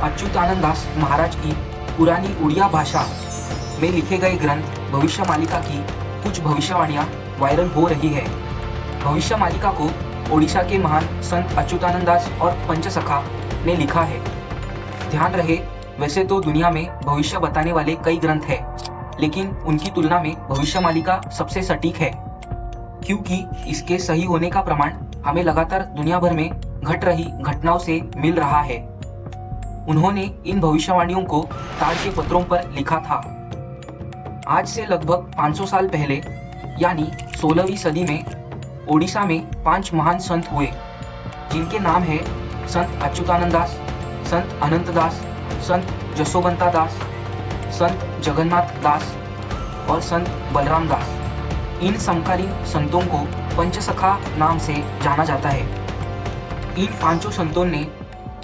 अच्युतानंद दास महाराज की पुरानी उड़िया भाषा में लिखे गए ग्रंथ भविष्य मालिका की कुछ भविष्यवाणियां वायरल हो रही है। भविष्य मालिका को ओडिशा के महान संत अच्युतानंद दास और पंचसखा ने लिखा है। ध्यान रहे, वैसे तो दुनिया में भविष्य बताने वाले कई ग्रंथ हैं, लेकिन उनकी तुलना में भविष्य मालिका सबसे सटीक है, क्योंकि इसके सही होने का प्रमाण हमें लगातार दुनिया भर में घट रही घटनाओं से मिल रहा है। उन्होंने इन भविष्यवाणियों को ताड़ के पत्रों पर लिखा था। आज से लगभग 500 साल पहले यानी 16वीं सदी में ओडिशा में 5 महान संत हुए, जिनके नाम है संत अच्युतानंद दास, संत अनंत दास, संत जसोवंता दास, संत जगन्नाथ दास और संत बलराम दास। इन समकालीन संतों को पंचसखा नाम से जाना जाता है। इन पांचों संतों ने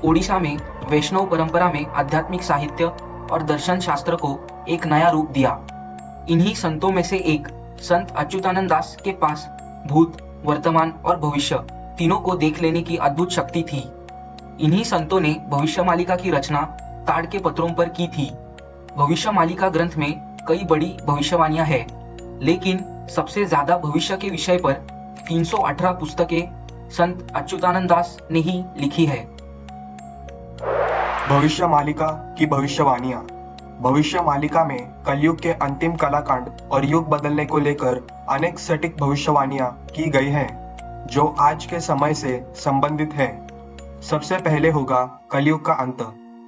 ओडिशा में वैष्णव परंपरा में आध्यात्मिक साहित्य और दर्शन शास्त्र को एक नया रूप दिया। इन्हीं संतों में से एक संत अच्युतानंद दास के पास भूत, वर्तमान और भविष्य तीनों को देख लेने की अद्भुत शक्ति थी। इन्हीं संतों ने भविष्य मालिका की रचना ताड़ के पत्रों पर की थी। भविष्य मालिका ग्रंथ में कई बड़ी भविष्यवाणियां हैं, लेकिन सबसे ज्यादा भविष्य के विषय पर 318 पुस्तकें संत अच्युतानंद दास ने ही लिखी है। भविष्य मालिका की भविष्यवाणियां। भविष्य मालिका में कलयुग के अंतिम कलाकांड और युग बदलने को लेकर अनेक सटीक भविष्यवाणियां की गई हैं, जो आज के समय से संबंधित है। सबसे पहले होगा कलयुग का अंत,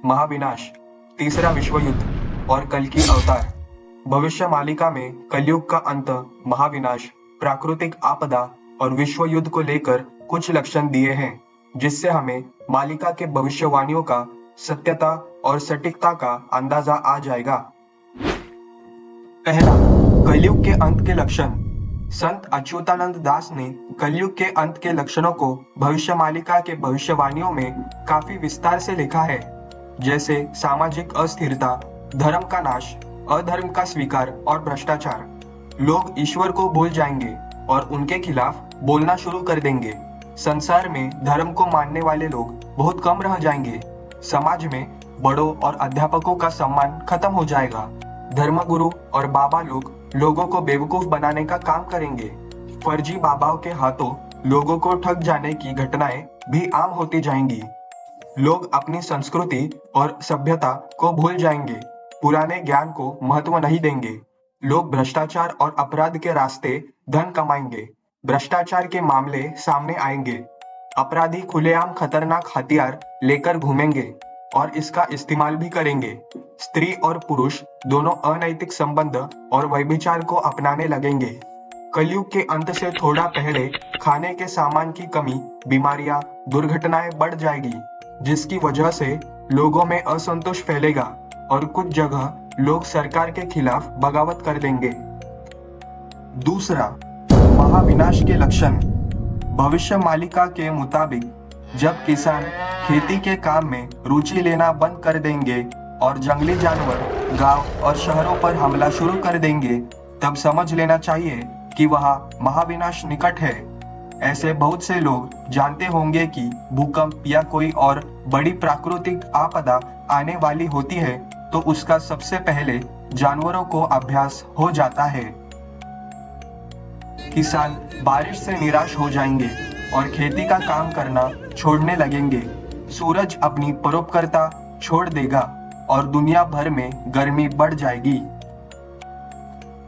महाविनाश, तीसरा विश्व युद्ध और कल की अवतार। भविष्य मालिका में कलयुग का अंत, महाविनाश, प्राकृतिक आपदा और विश्व युद्ध को लेकर कुछ लक्षण दिए हैं, जिससे हमें मालिका के भविष्यवाणियों का सत्यता और सटीकता का अंदाजा आ जाएगा। पहला, कलयुग के अंत के लक्षण। संत अच्युतानंद दास ने कलयुग के अंत के लक्षणों को भविष्य मालिका के भविष्यवाणियों में काफी विस्तार से लिखा है, जैसे सामाजिक अस्थिरता, धर्म का नाश, अधर्म का स्वीकार और भ्रष्टाचार। लोग ईश्वर को भूल जाएंगे और उनके खिलाफ बोलना शुरू कर देंगे। संसार में धर्म को मानने वाले लोग बहुत कम रह जाएंगे। समाज में बड़ों और अध्यापकों का सम्मान खत्म हो जाएगा। धर्मगुरु और बाबा लोग लोगों को बेवकूफ बनाने का काम करेंगे। फर्जी बाबाओं के हाथों लोगों को ठग जाने की घटनाएं भी आम होती जाएंगी। लोग अपनी संस्कृति और सभ्यता को भूल जाएंगे, पुराने ज्ञान को महत्व नहीं देंगे। लोग भ्रष्टाचार और अपराध के रास्ते धन कमाएंगे। भ्रष्टाचार के मामले सामने आएंगे। अपराधी खुलेआम खतरनाक हथियार लेकर घूमेंगे और इसका इस्तेमाल भी करेंगे। स्त्री और पुरुष दोनों अनैतिक संबंध और व्यभिचार को अपनाने लगेंगे। कलयुग के अंत से थोड़ा पहले खाने के सामान की कमी, बीमारियां, दुर्घटनाएं बढ़ जाएगी, जिसकी वजह से लोगों में असंतोष फैलेगा और कुछ जगह लोग सरकार के खिलाफ बगावत कर देंगे। दूसरा, महाविनाश के लक्षण। भविष्य मालिका के मुताबिक जब किसान खेती के काम में रुचि लेना बंद कर देंगे और जंगली जानवर गांव और शहरों पर हमला शुरू कर देंगे, तब समझ लेना चाहिए कि वह महाविनाश निकट है। ऐसे बहुत से लोग जानते होंगे कि भूकंप या कोई और बड़ी प्राकृतिक आपदा आने वाली होती है, तो उसका सबसे पहले जानवरों को अभ्यास हो जाता है। किसान बारिश से निराश हो जाएंगे और खेती का काम करना छोड़ने लगेंगे। सूरज अपनी परोपकारिता छोड़ देगा और दुनिया भर में गर्मी बढ़ जाएगी।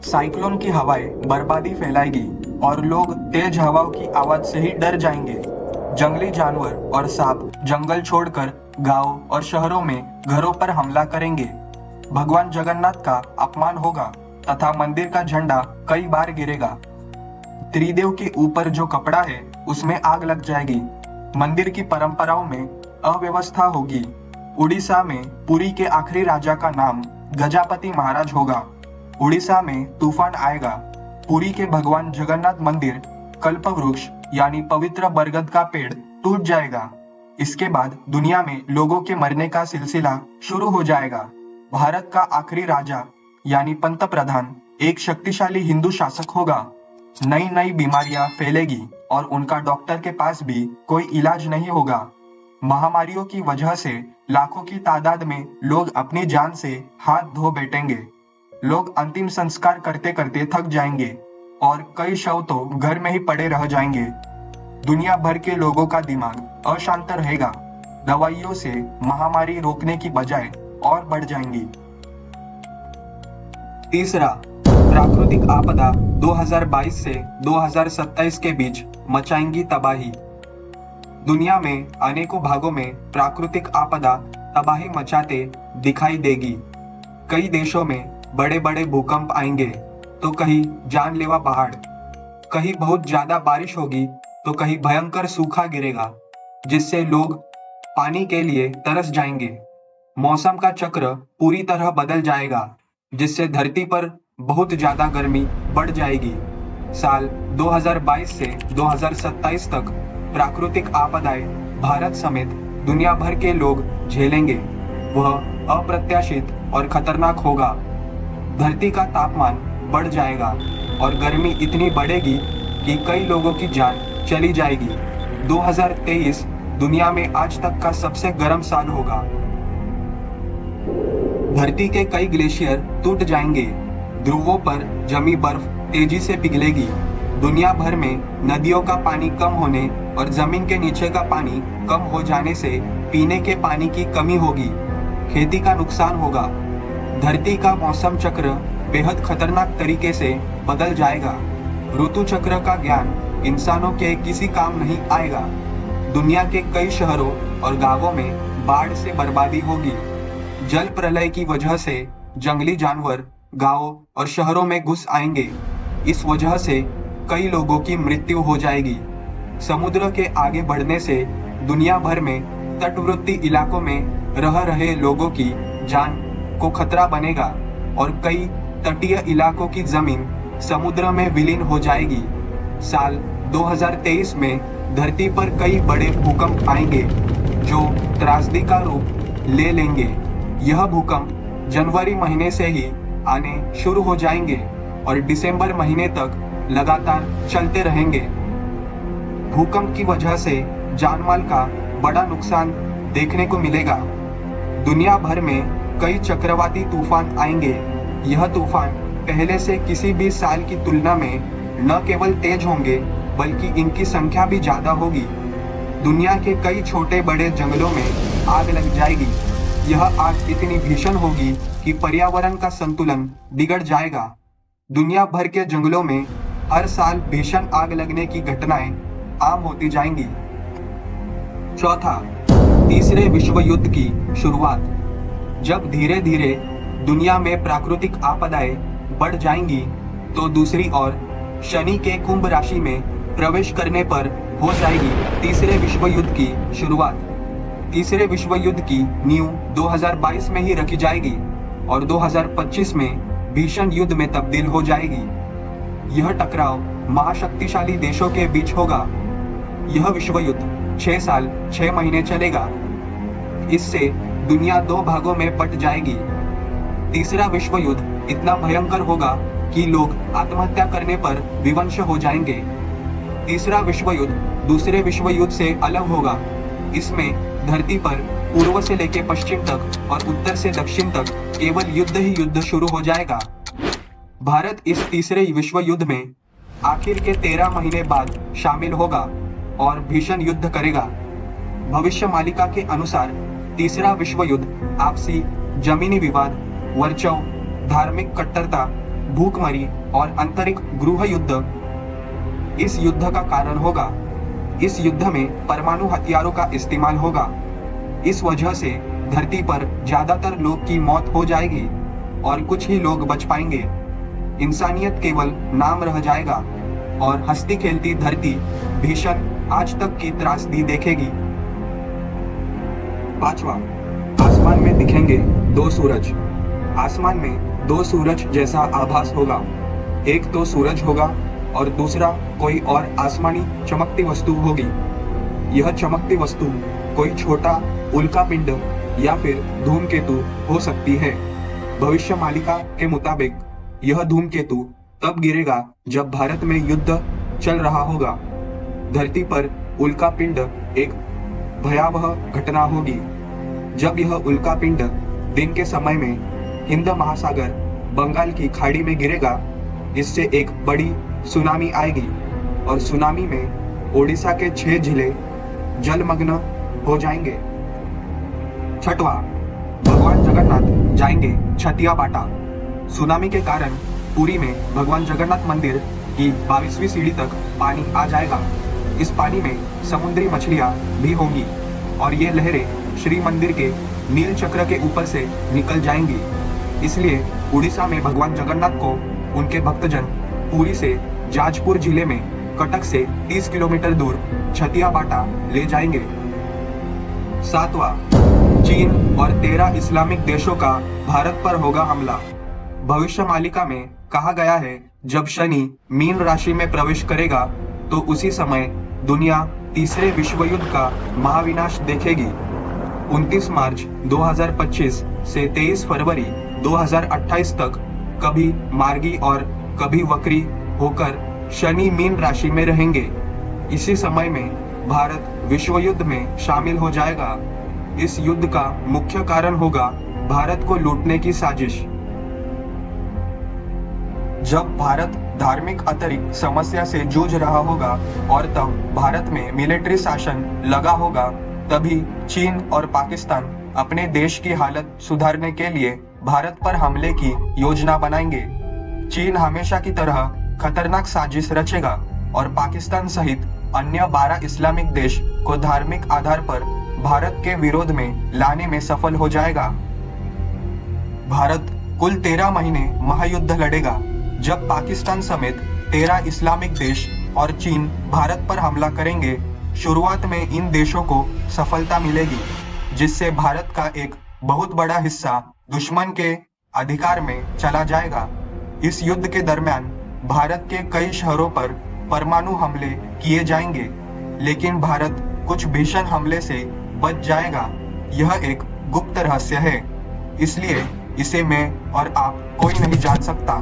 साइक्लोन की हवाएं बर्बादी फैलाएगी और लोग तेज हवाओं की आवाज से ही डर जाएंगे। जंगली जानवर और सांप जंगल छोड़कर गांव और शहरों में घरों पर हमला करेंगे। भगवान जगन्नाथ का अपमान होगा तथा मंदिर का झंडा कई बार गिरेगा। त्रिदेव के ऊपर जो कपड़ा है उसमें आग लग जाएगी। मंदिर की परंपराओं में अव्यवस्था होगी। उड़ीसा में पुरी के आखिरी राजा का नाम गजापति महाराज होगा। उड़ीसा में तूफान आएगा। पुरी के भगवान जगन्नाथ मंदिर कल्पवृक्ष यानी पवित्र बरगद का पेड़ टूट जाएगा। इसके बाद दुनिया में लोगों के मरने का सिलसिला शुरू हो जाएगा। भारत का आखिरी राजा यानी पंत प्रधान एक शक्तिशाली हिंदू शासक होगा। नई नई बीमारियां फैलेगी और उनका डॉक्टर के पास भी कोई इलाज नहीं होगा। महामारियों की वजह से लाखों की तादाद में लोग अपनी जान से हाथ धो बैठेंगे। लोग अंतिम संस्कार करते करते थक जाएंगे और कई शव तो घर में ही पड़े रह जाएंगे। दुनिया भर के लोगों का दिमाग अशांत रहेगा। दवाइयों से महामारी रोकने की बजाय और बढ़ जाएंगी। तीसरा, प्राकृतिक आपदा 2022 से 2027 के बीच मचाएंगी तबाही। दुनिया में अनेकों भागों में प्राकृतिक आपदा तबाही मचाते दिखाई देगी। कई देशों में बड़े बड़े भूकंप आएंगे तो कहीं जानलेवा पहाड़, कहीं बहुत ज्यादा बारिश होगी तो कहीं भयंकर सूखा गिरेगा जिससे लोग पानी के लिए तरस जाएंगे। मौसम का चक्र पूरी तरह बदल जाएगा जिससे धरती पर बहुत ज्यादा गर्मी बढ़ जाएगी। साल 2022 से 2027 तक प्राकृतिक आपदाएं भारत समेत दुनिया भर के लोग झेलेंगे। वह अप्रत्याशित और खतरनाक होगा। धरती का तापमान बढ़ जाएगा और गर्मी इतनी बढ़ेगी कि कई लोगों की जान चली जाएगी। 2023 दुनिया में आज तक का सबसे गर्म साल होगा। धरती के कई ग्लेशियर टूट जाएंगे। ध्रुवों पर जमी बर्फ तेजी से पिघलेगी। दुनिया भर में नदियों का पानी कम होने और जमीन के नीचे का पानी कम हो जाने से पीने के पानी की कमी होगी। खेती का नुकसान होगा। धरती का मौसम चक्र बेहद खतरनाक तरीके से बदल जाएगा। ऋतु चक्र का ज्ञान इंसानों के किसी काम नहीं आएगा। दुनिया के कई शहरों और गांवों में बाढ़ से बर्बादी होगी। जल प्रलय की वजह से जंगली जानवर गांवों और शहरों में घुस आएंगे। इस वजह से कई लोगों की मृत्यु हो जाएगी। समुद्र के आगे बढ़ने से दुनिया भर में तटवर्ती इलाकों में रह रहे लोगों की जान को खतरा बनेगा और कई तटीय इलाकों की जमीन समुद्र में विलीन हो जाएगी। साल 2023 में धरती पर कई बड़े भूकंप आएंगे जो त्रासदी का रूप ले लेंगे। यह भूकंप जनवरी महीने से ही आने शुरू हो जाएंगे और दिसंबर महीने तक लगातार चलते रहेंगे। भूकंप की वजह से जानमाल का बड़ा नुकसान देखने को मिलेगा। दुनिया भर में कई चक्रवाती तूफान आएंगे। यह तूफान पहले से किसी भी साल की तुलना में न केवल तेज होंगे बल्कि इनकी संख्या भी ज्यादा होगी। दुनिया के कई छोटे बड़े जंगलों में आग लग जाएगी। यह आग इतनी भीषण होगी कि पर्यावरण का संतुलन बिगड़ जाएगा। दुनिया भर के जंगलों में हर साल भीषण आग लगने की घटनाएं आम होती जाएंगी। चौथा, तीसरे विश्व युद्ध की शुरुआत। जब धीरे धीरे दुनिया में प्राकृतिक आपदाएं बढ़ जाएंगी तो दूसरी ओर शनि के कुंभ राशि में प्रवेश करने पर हो जाएगी तीसरे विश्व युद्ध की शुरुआत। तीसरे विश्व युद्ध की नींव 2022 में ही रखी जाएगी और 2025 में भीषण युद्ध में तब्दील हो जाएगी। यह टकराव महाशक्तिशाली देशों के बीच होगा। यह विश्व युद्ध 6 साल 6 महीने चलेगा। इससे दुनिया 2 भागों में बंट जाएगी। तीसरा विश्व युद्ध इतना भयंकर होगा कि लोग आत्महत्या करने पर विवश हो जाएंगे। तीसरा विश्व युद्ध दूसरे विश्व युद्ध से अलग होगा। इसमें धरती पर पूर्व से लेकर पश्चिम तक और उत्तर से दक्षिण तक केवल युद्ध ही युद्ध शुरू हो जाएगा। भारत इस तीसरे विश्व युद्ध में आखिर के 13 महीने बाद शामिल होगा और भीषण युद्ध करेगा। भविष्य मालिका के अनुसार तीसरा विश्व युद्ध आपसी जमीनी विवाद, वर्चस्व, धार्मिक कट्टरता, भूखमरी और आंतरिक गृह युद्ध इस युद्ध का कारण होगा। इस युद्ध में परमाणु हथियारों का इस्तेमाल होगा। इस वजह से धरती पर ज्यादातर लोग की मौत हो जाएगी और कुछ ही लोग बच पाएंगे। इंसानियत केवल नाम रह जाएगा और हंसती खेलती धरती भीषण आज तक की त्रासदी देखेगी। पांचवा, आसमान में दिखेंगे 2 सूरज। आसमान में 2 सूरज जैसा आभास होगा। एक तो सूरज होगा और दूसरा कोई और आसमानी चमकती वस्तु होगी। यह चमकती वस्तु कोई छोटा उल्कापिंड या फिर धूमकेतु हो सकती है। भविष्य मालिका के मुताबिक यह धूमकेतु तब गिरेगा जब भारत में युद्ध चल रहा होगा। धरती पर उल्कापिंड एक भयावह घटना होगी जब यह उल्कापिंड दिन के समय में हिंद महासागर बंगाल की खाड़ी में गिरेगा। इससे एक बड़ी सुनामी आएगी और सुनामी में ओडिशा के 6 जिले जलमग्न हो जाएंगे। छठवां, भगवान जगन्नाथ जाएंगे छतिया बाटा। सुनामी के कारण पुरी में भगवान जगन्नाथ मंदिर की 22वीं सीढ़ी तक पानी आ जाएगा। इस पानी में समुद्री मछलियां भी होंगी और ये लहरें श्री मंदिर के नील चक्र के ऊपर से निकल जाएंगी। इसलिए उड़ीसा में भगवान जगन्नाथ को उनके भक्तजन पुरी से जाजपुर जिले में कटक से 30 किलोमीटर दूर छतिया बाटा ले जाएंगे। सातवां, चीन और 13 इस्लामिक देशों का भारत पर होगा हमला। भविष्यमालिका में कहा गया है जब शनि मीन राशि में प्रवेश करेगा तो उसी समय दुनिया तीसरे विश्व युद्ध का महाविनाश देखेगी। 29 मार्च 2025 से 23 फरवरी 2028 तक कभी मार्गी और कभी वक्री होकर शनि मीन राशि में रहेंगे। इसी समय में भारत विश्व युद्ध में शामिल हो जाएगा। इस युद्ध का मुख्य कारण होगा भारत को लूटने की साजिश। जब भारत धार्मिक अतिरिक्त समस्या से जूझ रहा होगा और तब भारत में मिलिट्री शासन लगा होगा, तभी चीन और पाकिस्तान अपने देश की हालत सुधारने के लिए भारत पर हमले की योजना बनाएंगे। चीन हमेशा की तरह खतरनाक साजिश रचेगा और पाकिस्तान सहित अन्य 12 इस्लामिक देश को धार्मिक आधार पर भारत के विरोध में लाने में सफल हो जाएगा। भारत कुल 13 महीने महायुद्ध लड़ेगा जब पाकिस्तान समेत 13 इस्लामिक देश और चीन भारत पर हमला करेंगे। शुरुआत में इन देशों को सफलता मिलेगी जिससे भारत का एक बहुत बड़ा हिस्सा दुश्मन के अधिकार में चला जाएगा। इस युद्ध के दरमियान भारत के कई शहरों पर परमाणु हमले किए जाएंगे, लेकिन भारत कुछ भीषण हमले से बच जाएगा। यह एक गुप्त रहस्य है, इसलिए इसे मैं और आप कोई नहीं जान सकता।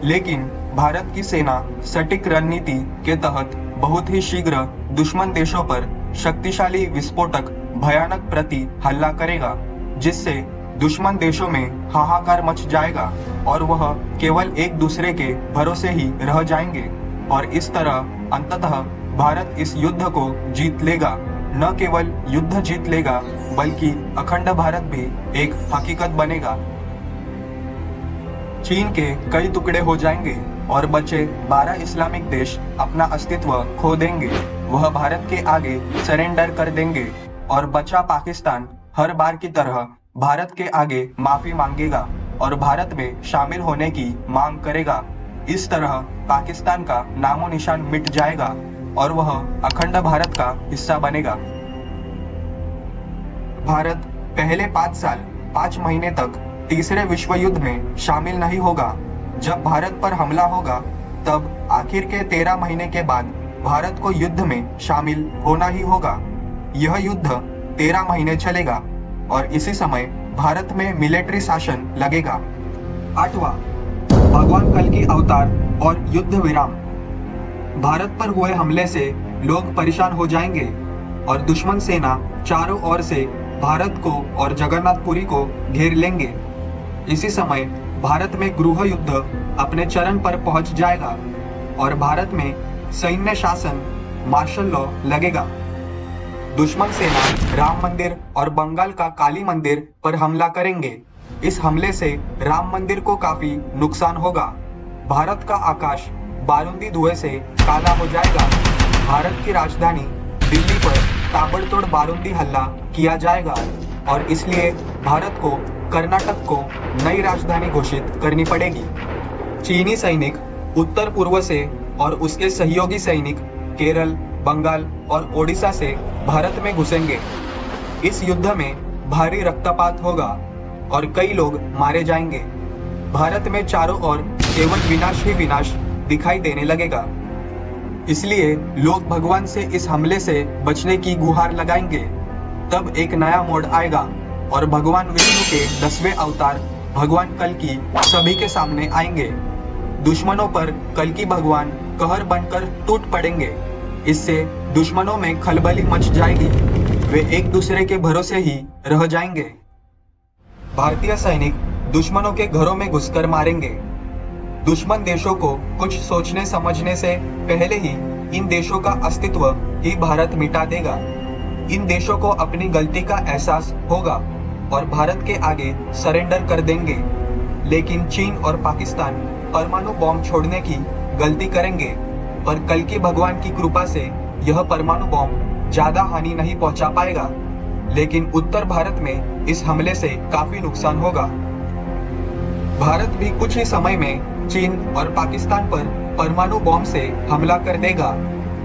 लेकिन भारत की सेना सटीक रणनीति के तहत बहुत ही शीघ्र दुश्मन देशों पर शक्तिशाली विस्फोटक भयानक प्रति हमला करेगा, जिससे दुश्मन देशों में हाहाकार मच जाएगा और वह केवल एक दूसरे के भरोसे ही रह जाएंगे। और इस तरह अंततः भारत इस युद्ध को जीत लेगा। न केवल युद्ध जीत लेगा बल्कि अखंड भारत भी एक हकीकत बनेगा। चीन के कई टुकड़े हो जाएंगे और बचे 12 इस्लामिक देश अपना अस्तित्व खो देंगे। वह भारत के आगे सरेंडर कर देंगे और बचा पाकिस्तान हर बार की तरह भारत के आगे माफी मांगेगा और भारत में शामिल होने की मांग करेगा। इस तरह पाकिस्तान का नामो निशान मिट जाएगा और वह अखंड भारत का हिस्सा बनेगा। भारत पहले 5 साल 5 महीने तक तीसरे विश्व युद्ध में शामिल नहीं होगा। जब भारत पर हमला होगा तब आखिर के 13 महीने के बाद भारत को युद्ध में शामिल होना ही होगा। यह युद्ध 13 महीने चलेगा और इसी समय भारत में मिलिट्री शासन लगेगा। 8वां, भगवान कल की अवतार और युद्ध विराम। भारत पर हुए हमले से लोग परेशान हो जाएंगे और दुश्मन सेना चारों ओर से भारत को और जगन्नाथपुरी को घेर लेंगे। इसी समय भारत में गृह युद्ध अपने चरम पर पहुंच जाएगा और भारत में सैन्य शासन मार्शल लॉ लगेगा। दुश्मन सेना राम मंदिर और बंगाल का काली मंदिर पर हमला करेंगे। इस हमले से राम मंदिर को काफी नुकसान होगा। भारत का आकाश बारूदी धुएं से काला हो जाएगा। भारत की राजधानी दिल्ली पर ताबड़तोड़ बारूदी हमला किया जाएगा और इसलिए भारत को कर्नाटक को नई राजधानी घोषित करनी पड़ेगी। चीनी सैनिक उत्तर पूर्व से और उसके सहयोगी सैनिक केरल, बंगाल और ओडिशा से भारत में घुसेंगे। इस युद्ध में भारी रक्तपात होगा और कई लोग मारे जाएंगे। भारत में चारों ओर केवल विनाश ही विनाश दिखाई देने लगेगा। इसलिए लोग भगवान से इस हमले से बचने की गुहार लगाएंगे। तब एक नया मोड़ आएगा और भगवान विष्णु के 10वें अवतार भगवान कल्कि सभी के सामने आएंगे। दुश्मनों पर कल्कि भगवान कहर बनकर टूट पड़ेंगे। इससे दुश्मनों में खलबली मच जाएगी। वे एक दूसरे के भरोसे ही रह जाएंगे। भारतीय सैनिक दुश्मनों के घरों में घुसकर मारेंगे। दुश्मन देशों को कुछ सोचने समझने से पहले ही इन देशों का अस्तित्व ही भारत मिटा देगा। इन देशों को अपनी गलती का एहसास होगा और भारत के आगे सरेंडर कर देंगे। लेकिन चीन और पाकिस्तान परमाणु बॉम्ब छोड़ने की गलती करेंगे, पर कल की भगवान की कृपा से यह परमाणु बॉम्ब ज्यादा हानि नहीं पहुंचा पाएगा। लेकिन उत्तर भारत में इस हमले से काफी नुकसान होगा। भारत भी कुछ ही समय में चीन और पाकिस्तान पर परमाणु बॉम्ब से हमला कर देगा।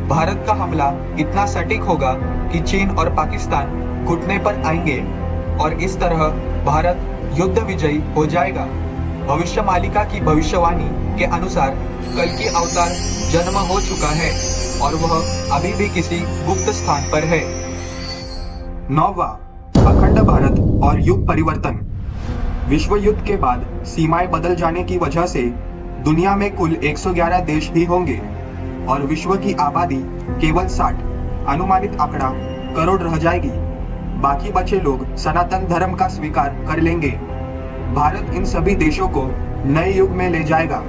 भारत का हमला इतना सटीक होगा कि चीन और पाकिस्तान घुटने पर आएंगे और इस तरह भारत युद्ध विजयी हो जाएगा। भविष्य मालिका की भविष्यवाणी के अनुसार कल की अवतार जन्म हो चुका है और वह अभी भी किसी गुप्त स्थान पर है। 9वां, अखंड भारत और युग परिवर्तन। विश्व युद्ध के बाद सीमाएं बदल जाने की वजह से दुनिया में कुल 111 देश ही होंगे और विश्व की आबादी केवल 60, अनुमानित आंकड़ा, करोड़ रह जाएगी। बाकी बचे लोग सनातन धर्म का स्वीकार कर लेंगे। भारत इन सभी देशों को नए युग में ले जाएगा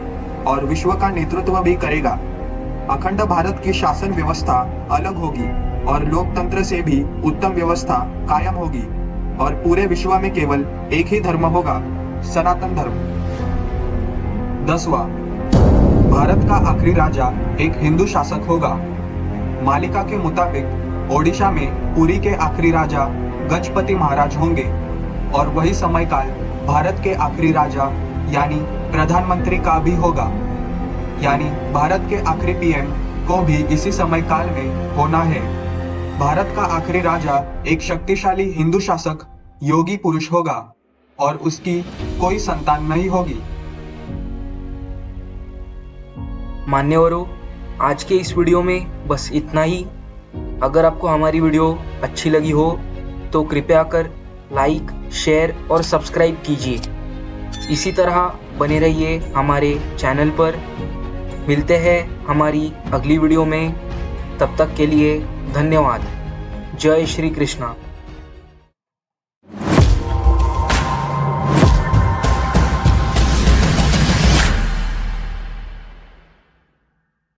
और विश्व का नेतृत्व भी करेगा। अखंड भारत की शासन व्यवस्था अलग होगी और लोकतंत्र से भी उत्तम व्यवस्था कायम होगी और पूरे विश्व में केवल एक ही धर्म होगा, सनातन धर्म। 10वां, भारत का आखिरी राजा एक हिंदू शासक होगा। मालिका के मुताबिक ओडिशा में पुरी के आखिरी राजा गजपति महाराज होंगे और वही समयकाल भारत के आखिरी राजा यानी प्रधानमंत्री का भी होगा। यानी भारत के आखिरी पीएम को भी इसी समयकाल में होना है। भारत का आखिरी राजा एक शक्तिशाली हिंदू शासक योगी पुरुष होगा और उसकी कोई संतान नहीं होगी। मान्यवरों, आज के इस वीडियो में बस इतना ही। अगर आपको हमारी वीडियो अच्छी लगी हो तो कृपया कर लाइक, शेयर और सब्सक्राइब कीजिए। इसी तरह बने रहिए हमारे चैनल पर। मिलते हैं हमारी अगली वीडियो में। तब तक के लिए धन्यवाद। जय श्री कृष्णा।